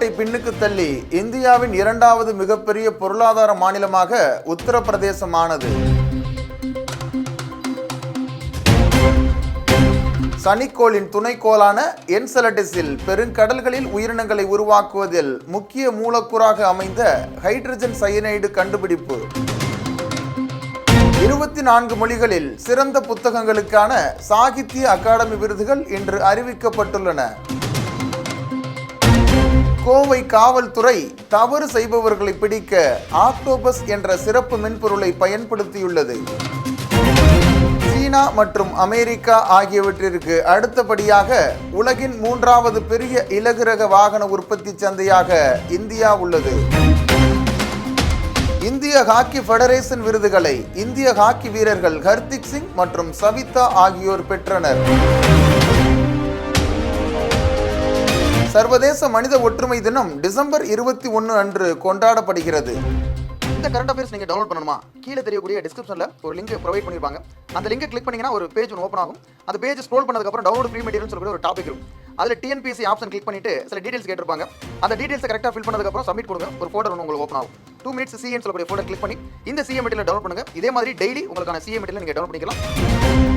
தமிழ்நாட்டை பின்னுக்கு தள்ளி இந்தியாவின் இரண்டாவது மிகப்பெரிய பொருளாதார மாநிலமாக உத்தரப்பிரதேசமானது. சனிக்கோளின் துணைக்கோளான என்செலடஸில் பெருங்கடல்களில் உயிரினங்களை உருவாக்குவதில் முக்கிய மூலக்கூறாக அமைந்த ஹைட்ரஜன் சயனைடு கண்டுபிடிப்பு. 24 மொழிகளில் சிறந்த புத்தகங்களுக்கான சாகித்ய அகாடமி விருதுகள் இன்று அறிவிக்கப்பட்டுள்ளன. கோவை காவல்துறை தவறு செய்பவர்களை பிடிக்க ஆக்டோபஸ் என்ற சிறப்பு மென்பொருளை பயன்படுத்தியுள்ளது. சீனா மற்றும் அமெரிக்கா ஆகியவற்றிற்கு அடுத்தபடியாக உலகின் 3வது பெரிய இலகுரக வாகன உற்பத்தி சந்தையாக இந்தியா உள்ளது. இந்திய ஹாக்கி ஃபெடரேஷன் விருதுகளை இந்திய ஹாக்கி வீரர்கள் ஹர்திக் சிங் மற்றும் சவிதா ஆகியோர் பெற்றனர். சர்வதேச மனித ஒற்றுமை தினம் டிசம்பர் 21 அன்று கொண்டாடப்படுகிறது. இந்த கரண்ட் அஃபேர்ஸ் நீங்க டவுன்லோட் பண்ணணுமா? கீழே தெரியக்கூடிய டிஸ்கிரிப்ஷன்ல ஒரு லிங்க் ப்ரொவைட் பண்ணிருப்பாங்க. அந்த லிங்கை கிளிக் பண்ணீங்கன்னா ஒரு பேஜ் ஓப்பன் ஆகும். அந்த பேஜ் ஸ்க்ரோல் பண்ணதுக்கு அப்புறம் டவுன்லோட் ஃப்ரீ மெட்டீரியல்ஸ் சொல்லக்கூடிய ஒரு டாபிக் இருக்கும். அதுல டிஎன்பிஎஸ்சி ஆப்ஷன் கிளிக் பண்ணிட்டு சில டீடைல்ஸ் கேட்டிருப்பாங்க. அந்த டீடைல்ஸ் கரெக்டா ஃபில் பண்ணதுக்கு அப்புறம் சப்மிட் கொடுங்க. ஒரு ஃபோல்டர் உங்களுக்கு ஓப்பன் ஆகும். 2 minutes சிஎன் சொல்லக்கூடிய ஃபோல்டர் கிளிக் பண்ணி இந்த சிஎம் மெட்டீரியல் டவுன்லோட் பண்ணுங்க. இதே மாதிரி டெய்லி உங்களுக்கான சிஎம் மெட்டீரியல் நீங்க டவுன்லோட் பண்ணிக்கலாம்.